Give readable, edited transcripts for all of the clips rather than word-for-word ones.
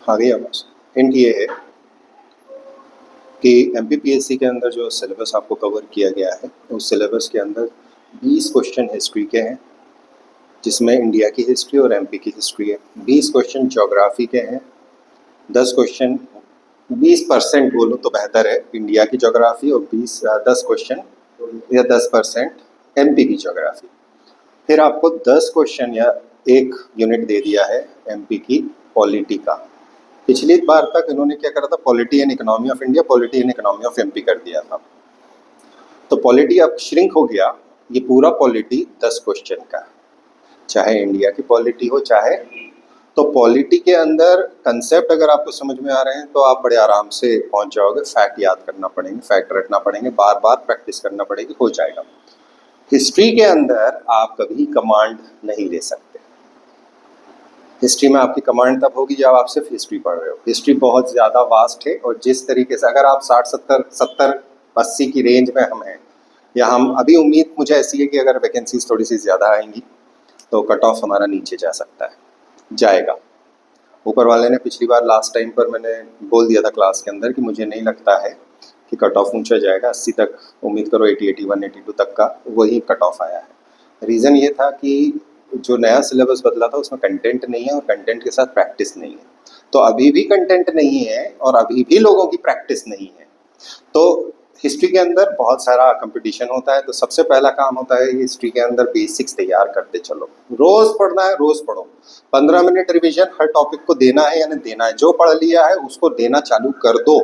आ गई आवाज़। हिंट ये है कि एमपीपीएससी के अंदर जो सिलेबस आपको कवर किया गया है उस सिलेबस के अंदर 20 क्वेश्चन हिस्ट्री के हैं, जिसमें इंडिया की हिस्ट्री और एमपी की हिस्ट्री है। 20 क्वेश्चन ज्योग्राफी के हैं, 10 क्वेश्चन 20% बोलो तो बेहतर है इंडिया की ज्योग्राफी, और 10 क्वेश्चन या 10% एमपी की ज्योग्राफी। फिर आपको 10 क्वेश्चन या एक यूनिट दे दिया है एमपी की पॉलिटी का। पिछली बार तक इन्होंने क्या करा था, polity and economy of India, polity and economy of MP कर दिया था। तो पॉलिटी अब श्रिंक हो गया, ये पूरा पॉलिटी 10 क्वेश्चन का, चाहे इंडिया की पॉलिटी हो चाहे। तो पॉलिटी के अंदर कंसेप्ट अगर आपको समझ में आ रहे हैं तो आप बड़े आराम से पहुंच जाओगे। फैक्ट याद करना पड़ेंगे, फैक्ट रटना पड़ेंगे, बार बार प्रैक्टिस करना पड़ेगी, हो जाएगा। हिस्ट्री के अंदर आप कभी कमांड नहीं ले सकते। हिस्ट्री में आपकी कमांड तब होगी जब आप सिर्फ हिस्ट्री पढ़ रहे हो। हिस्ट्री बहुत ज़्यादा वास्ट है, और जिस तरीके से अगर आप 60-70-80 की रेंज में हम हैं, या हम अभी, उम्मीद मुझे ऐसी है कि अगर वैकेंसीज थोड़ी सी ज़्यादा आएंगी तो कट ऑफ हमारा नीचे जा सकता है, जाएगा। ऊपर वाले ने पिछली बार लास्ट टाइम पर मैंने बोल दिया था क्लास के अंदर कि मुझे नहीं लगता है कि कट ऑफ ऊँचा जाएगा। 80 तक उम्मीद करो, 80, 81, 82 तक का वही कट ऑफ आया है। रीज़न ये था कि जो नया सिलेबस बदला था उसमें कंटेंट नहीं है, और कंटेंट के साथ प्रैक्टिस नहीं है। तो अभी भी कंटेंट नहीं है और अभी भी लोगों की प्रैक्टिस नहीं है। तो हिस्ट्री के अंदर बहुत सारा कंपटीशन होता है। तो सबसे पहला काम होता है हिस्ट्री के अंदर बेसिक्स तैयार करते चलो। रोज़ पढ़ना है, रोज़ पढ़ो। 15 मिनट रिवीजन हर टॉपिक को देना है या नहीं देना है। जो पढ़ लिया है उसको देना चालू कर दो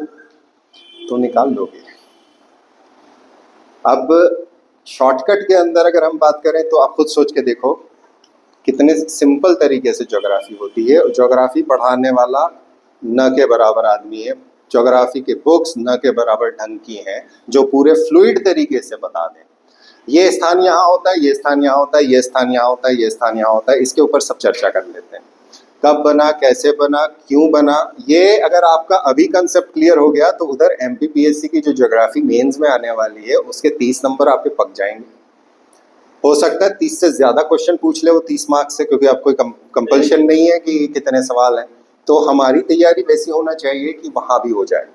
तो निकाल लोगे। अब शॉर्टकट के अंदर अगर हम बात करें तो आप खुद सोच के देखो कितने सिंपल तरीके से ज्योग्राफी होती है। ज्योग्राफी पढ़ाने वाला न के बराबर आदमी है, ज्योग्राफी के बुक्स न के बराबर ढंग की हैं जो पूरे फ्लूइड तरीके से बता दें। ये स्थान यहाँ होता है, ये स्थान यहाँ होता है, ये स्थान यहाँ होता है, ये स्थान यहाँ होता है, इसके ऊपर सब चर्चा कर लेते हैं। कब बना, कैसे बना, क्यों बना, ये अगर आपका अभी कंसेप्ट क्लियर हो गया तो उधर एमपीपीएससी की जो ज्योग्राफी मेंस में आने वाली है उसके 30 नंबर आपके पक जाएंगे। हो सकता है 30 से ज़्यादा क्वेश्चन पूछ ले वो 30 मार्क्स से, क्योंकि आपको कंपल्शन नहीं है कि कितने सवाल हैं। तो हमारी तैयारी वैसी होना चाहिए कि वहाँ भी हो जाए।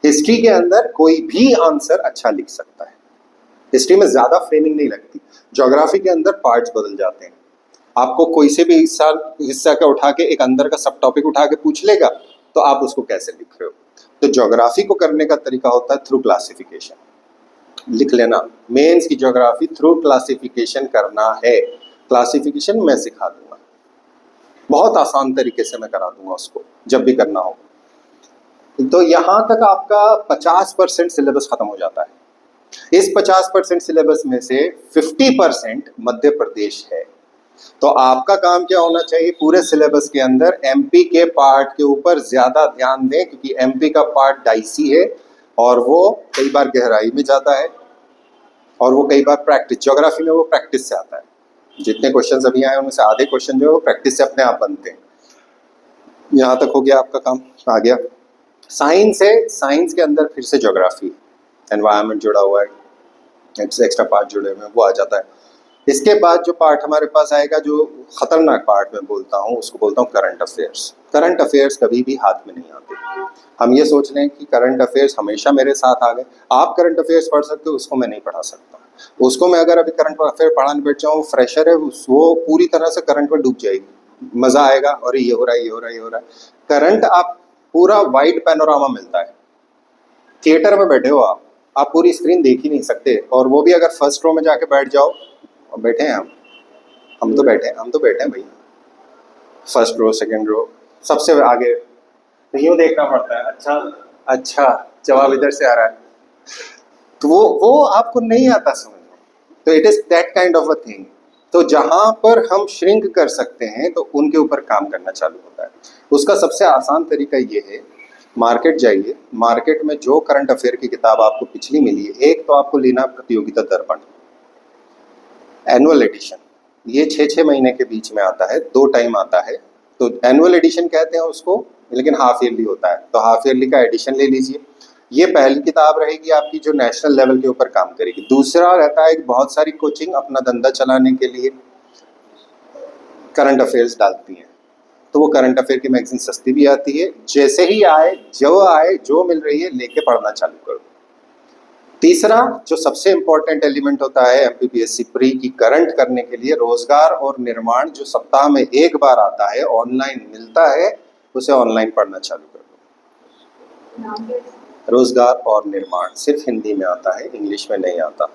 हिस्ट्री के अंदर कोई भी आंसर अच्छा लिख सकता है। हिस्ट्री में ज़्यादा फ्रेमिंग नहीं लगती। ज्योग्राफी के अंदर पार्ट्स बदल जाते हैं। आपको कोई से भी हिस्सा का उठा के एक अंदर का सब टॉपिक उठा के पूछ लेगा तो आप उसको कैसे लिख रहे हो। तो ज्योग्राफी को करने का तरीका होता है थ्रू क्लासिफिकेशन। लिख लेना, मेंस की ज्योग्राफी थ्रू क्लासिफिकेशन करना है। क्लासिफिकेशन मैं सिखा दूंगा, बहुत आसान तरीके से मैं करा दूंगा उसको जब भी करना हो। तो यहाँ तक आपका 50% सिलेबस खत्म हो जाता है। इस 50% सिलेबस में से 50% मध्य प्रदेश है। तो आपका काम क्या होना चाहिए, पूरे सिलेबस के अंदर एमपी के पार्ट के ऊपर ज्यादा ध्यान दें, क्योंकि एमपी का पार्ट डाइसी है और वो कई बार गहराई में जाता है, और वो कई बार प्रैक्टिस, ज्योग्राफी में वो प्रैक्टिस से आता है। जितने क्वेश्चन अभी आए उनमें से आधे क्वेश्चन जो है वो प्रैक्टिस से अपने आप बनते हैं। यहाँ तक हो गया आपका काम, आ गया। साइंस है, साइंस के अंदर फिर से ज्योग्राफी, एनवायरनमेंट जुड़ा हुआ है, एक्स्ट्रा पार्ट जुड़े हुए हैं, वो आ जाता है। इसके बाद जो पार्ट हमारे पास आएगा, जो खतरनाक पार्ट मैं बोलता हूँ, उसको बोलता हूँ करंट अफेयर्स। करंट अफेयर्स कभी भी हाथ में नहीं आते। हम ये सोच रहे हैं कि करंट अफेयर्स हमेशा मेरे साथ आ गए। आप करंट अफेयर्स पढ़ सकते हो, उसको मैं नहीं पढ़ा सकता। उसको मैं अगर अभी करंट अफेयर पढ़ाने बैठ जाऊँ, फ्रेशर है वो पूरी तरह से करंट में डूब जाएगी। मजा आएगा, और ये हो रहा है, ये हो रहा है, ये हो रहा है। करंट आप पूरा वाइड पैनोरामा मिलता है। थिएटर में बैठे हो आप पूरी स्क्रीन देख ही नहीं सकते, और वो भी अगर फर्स्ट रो में जाके बैठ जाओ, और बैठे हैं हम तो बैठे हैं भाई, फर्स्ट रो, सेकंड रो, सबसे आगे। तो यूँ देखना पड़ता है, अच्छा अच्छा जवाब इधर से आ रहा है, तो वो आपको नहीं आता समझ में। तो it is that kind of a thing. तो जहाँ पर हम श्रिंक कर सकते हैं तो उनके ऊपर काम करना चालू होता है। उसका सबसे आसान तरीका ये है, मार्केट जाइए, मार्केट में जो करंट अफेयर की किताब आपको पिछली मिली है, एक तो आपको लेना प्रतियोगिता दर्पण एनुअल एडिशन। ये 6-6 महीने के बीच में आता है, 2 टाइम आता है। तो एनुअल एडिशन कहते हैं उसको, लेकिन हाफ ईयरली होता है। तो हाफ ईयरली का एडिशन ले लीजिए। ये पहली किताब रहेगी आपकी जो नेशनल लेवल के ऊपर काम करेगी। दूसरा रहता है कि बहुत सारी कोचिंग अपना धंधा चलाने के लिए करंट अफेयर्स डालती हैं, तो वो करंट अफेयर की मैगजीन सस्ती भी आती है, जैसे ही आए जो मिल रही है लेके पढ़ना चालू कर दो। तीसरा जो सबसे इंपॉर्टेंट एलिमेंट होता है एमपीपीएससी प्री की करंट करने के लिए, रोजगार और निर्माण जो सप्ताह में एक बार आता है, ऑनलाइन मिलता है, उसे ऑनलाइन पढ़ना चालू कर दो। रोजगार और निर्माण सिर्फ हिंदी में आता है, इंग्लिश में नहीं आता।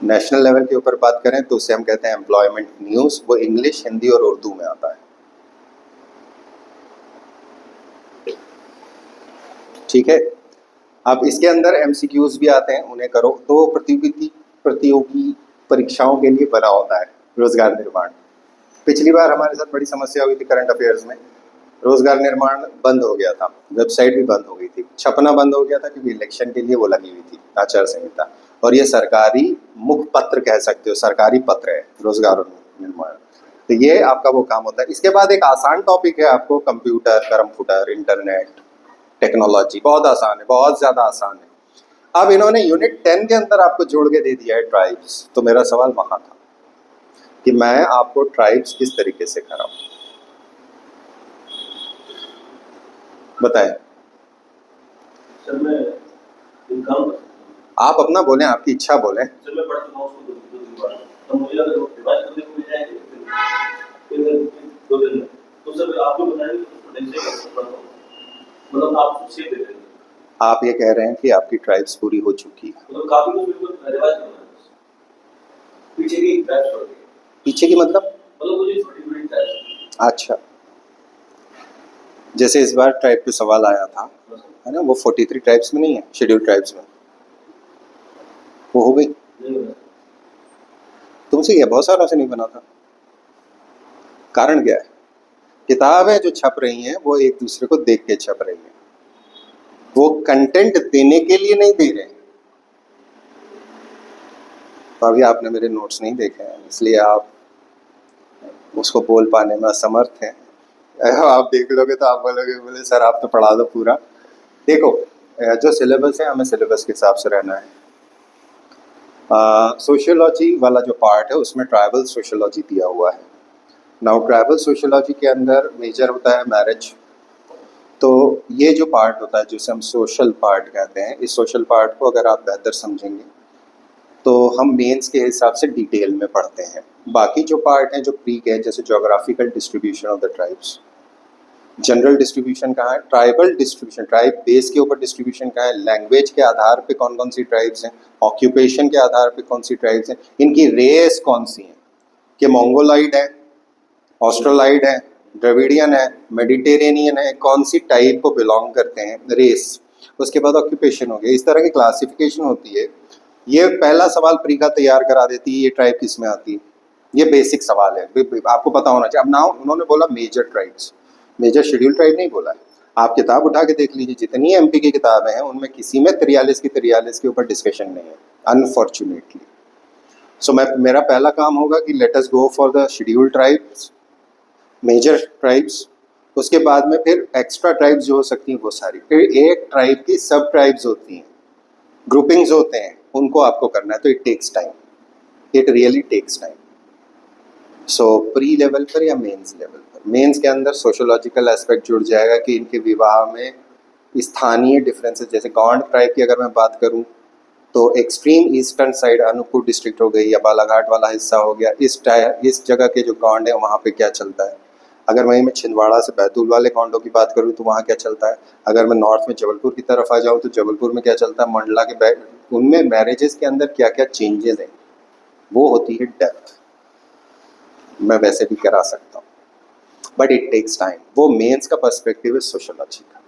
नेशनल लेवल के ऊपर बात करें तो उसे हम कहते हैं एम्प्लॉयमेंट न्यूज, वो इंग्लिश, हिंदी और उर्दू में आता है। ठीक है, अब इसके अंदर एमसीक्यूज भी आते हैं, उन्हें करो। तो प्रतियोगी परीक्षाओं के लिए बना होता है रोजगार निर्माण। पिछली बार हमारे साथ बड़ी समस्या हुई थी करंट अफेयर्स में, रोजगार निर्माण बंद हो गया था, वेबसाइट भी बंद हो गई थी, छपना बंद हो गया था क्योंकि इलेक्शन के लिए वो लगी हुई थी आचार संहिता, और ये सरकारी मुखपत्र कह सकते हो, सरकारी पत्र है रोजगार निर्माण। तो ये आपका वो काम होता है। इसके बाद एक आसान टॉपिक है आपको, कंप्यूटर, कंप्यूटर, इंटरनेट, टेक्नोलॉजी, बहुत आसान है, बहुत ज्यादा आसान है। अब इन्होंने यूनिट 10 के अंदर आपको जोड़ के दे दिया है ट्राइब्स। तो मेरा सवाल वहां था कि मैं आपको ट्राइब्स किस तरीके से कराऊं, बताएं। सर मैं एक काम कर सकता हूं। आप अपना बोलें, आपकी इच्छा बोलें। सर मैं पढ़ चुका हूं उसको दो तीन बार, तो मुझे अगर रिवाइज करने को मिल जाएगी फिर 2 दिन में, तो सर आपको बताएंगे तो ढंग से कर सकता हूं, मतलब आप सीख दे देंगे। आप ये कह रहे हैं कि आपकी ट्राइब्स पूरी हो चुकी है, मतलब काफी कुछ बिल्कुल रिवाइज करना है, पीछे की ट्राइब्स छोड़ के। पीछे की मतलब मुझे छोटी बड़ी ट्राइब्स। अच्छा, जैसे इस बार ट्राइब पे सवाल आया था, है ना, वो 43 ट्राइब्स में नहीं है, शेड्यूल ट्राइब्स में, वो हो गई। तुमसे ये बहुत सालों से नहीं बना था। कारण क्या है? किताबें जो छप रही हैं वो एक दूसरे को देख के छप रही हैं, वो कंटेंट देने के लिए नहीं दे रहे। तो अभी आपने मेरे नोट्स नहीं देखे हैं, इसलिए आप उसको बोल पाने में असमर्थ हैं। आप देख लोगे तो आप बोलोगे, बोले सर आप तो पढ़ा दो पूरा। देखो, जो सिलेबस है हमें सिलेबस के हिसाब से रहना है। सोशियोलॉजी वाला जो पार्ट है उसमें ट्राइबल सोशियोलॉजी दिया हुआ है। नाउ ट्राइबल सोशियोलॉजी के अंदर मेजर होता है मैरिज। तो ये जो पार्ट होता है जिसे हम सोशल पार्ट कहते हैं, इस सोशल पार्ट को अगर आप बेहतर समझेंगे तो हम मेंस के हिसाब से डिटेल में पढ़ते हैं। बाकी जो पार्ट हैं जो प्री के हैं, जैसे geographical distribution of the tribes, general distribution कहाँ है, ट्राइबल डिस्ट्रीब्यूशन, ट्राइब बेस के ऊपर डिस्ट्रीब्यूशन कहाँ है, लैंग्वेज के आधार पे कौन कौन सी ट्राइब्स हैं, ऑक्यूपेशन के आधार पे कौन सी ट्राइब्स हैं, इनकी रेस कौन सी हैं, कि मोंगोलाइड है, ऑस्ट्रोलाइड है, द्रविडियन है, मेडिटेरेनियन है, कौन सी टाइप को बिलोंग करते हैं, रेस। उसके बाद ऑक्यूपेशन हो गया। इस तरह की क्लासिफिकेशन होती है। ये पहला सवाल प्री का तैयार करा देती है, ये ट्राइब किस में आती है, ये बेसिक सवाल है, आपको पता होना चाहिए। अब ना उन्होंने बोला major tribes, major schedule tribe नहीं बोला है। आप किताब उठा के देख लीजिए, जितनी एमपी की किताबें हैं उनमें किसी में 43 की 43 के ऊपर डिस्कशन नहीं है, अनफॉर्चुनेटली। सो मेरा पहला काम होगा कि let us go for the schedule tribes, major tribes. उसके बाद में फिर एक्स्ट्रा ट्राइब्स जो हो सकती हैं वो सारी, फिर एक ट्राइब की सब ट्राइब्स होती हैं, ग्रुपिंग्स होते हैं, उनको आपको करना है। तो it takes time, it really takes time. So pre level पर या मेंस लेवल पर, मेंस के अंदर सोशोलॉजिकल एस्पेक्ट जुड़ जाएगा कि इनके विवाह में स्थानीय डिफरेंसेस, जैसे गौंड ट्राइब की अगर मैं बात करूं तो extreme eastern side Anuppur district हो गई या बालाघाट वाला हिस्सा हो गया, इस जगह के जो गौंड है वहाँ पे क्या चलता है। अगर वहीं मैं छिंदवाड़ा से बैतूल वाले गौंडों की बात करूँ तो वहाँ क्या चलता है। अगर मैं नॉर्थ में जबलपुर की तरफ आ जाऊँ तो जबलपुर में क्या चलता है, मंडला के उनमें मैरिजेस के अंदर क्या क्या चेंजेस हैं, वो होती है डेप्थ। मैं वैसे भी करा सकता हूँ, बट इट टेक्स टाइम। वो मेंस का पर्सपेक्टिव है सोशियोलॉजी का।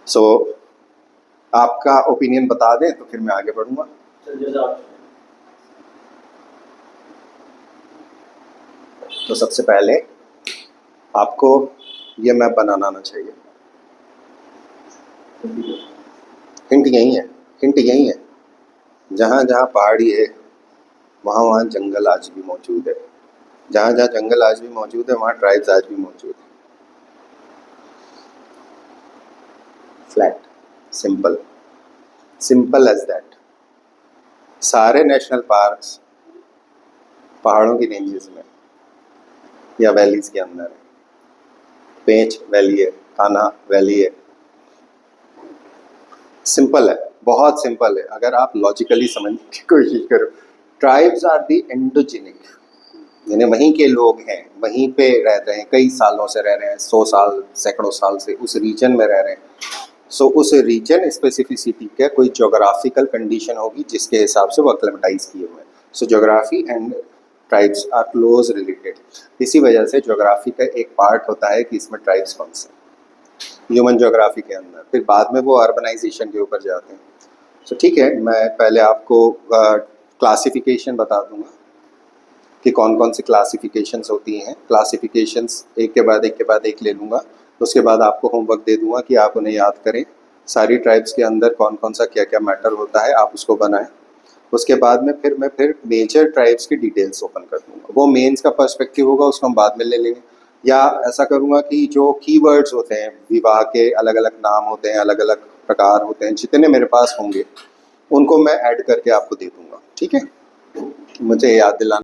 सो आपका ओपिनियन बता दें तो फिर मैं आगे बढ़ूंगा। तो सबसे पहले आपको ये मैप बनाना आना चाहिए। हिंट यही है, हिंट यही है, जहाँ जहाँ पहाड़ी है वहाँ वहाँ जंगल आज भी मौजूद है, जहाँ जहाँ जंगल आज भी मौजूद है वहाँ ट्राइब्स आज भी मौजूद है। Flat, simple, simple as that. सारे नेशनल पार्क्स पहाड़ों की रेंजेस में, या वैलीज के अंदर है। पेंच वैली है, कान्हा वैली है। सिंपल है, बहुत सिंपल है अगर आप लॉजिकली समझने की कोशिश करो। ट्राइब्स आर दी एंडोजेनिक, यानी वहीं के लोग हैं, वहीं पे रह रहे हैं, कई सालों से रह रहे हैं, 100 साल सैकड़ों साल से उस रीजन में रह रहे हैं। सो उस रीजन स्पेसिफिसिटी का कोई जोग्राफिकल कंडीशन होगी जिसके हिसाब से वो एक्लेमेटाइज किए हुए हैं। So geography and tribes are close related. इसी वजह से जोग्राफी का एक पार्ट होता है कि इसमें ट्राइब्स कौन से ह्यूमन जोग्राफी के अंदर, फिर बाद में वो अर्बनाइजेशन के ऊपर जाते हैं। सो ठीक है, मैं पहले आपको क्लासिफिकेशन बता दूंगा कि कौन कौन सी क्लासिफिकेशंस होती हैं। क्लासिफिकेशंस एक के बाद एक ले लूँगा, उसके बाद आपको होमवर्क दे दूंगा कि आप उन्हें याद करें। सारी ट्राइब्स के अंदर कौन कौन सा क्या क्या मैटर होता है, आप उसको बनाएं। उसके बाद में फिर मैं मेजर ट्राइब्स की डिटेल्स ओपन कर दूंगा। वो मेंस का पर्सपेक्टिव होगा, उसको हम बाद में ले लेंगे। या ऐसा करूँगा कि जो कीवर्ड्स होते हैं, विवाह के अलग अलग नाम होते हैं, अलग अलग प्रकार होते हैं, जितने मेरे पास होंगे उनको मैं ऐड करके आपको दे दूँगा। ठीक है, मुझे याद दिलाना।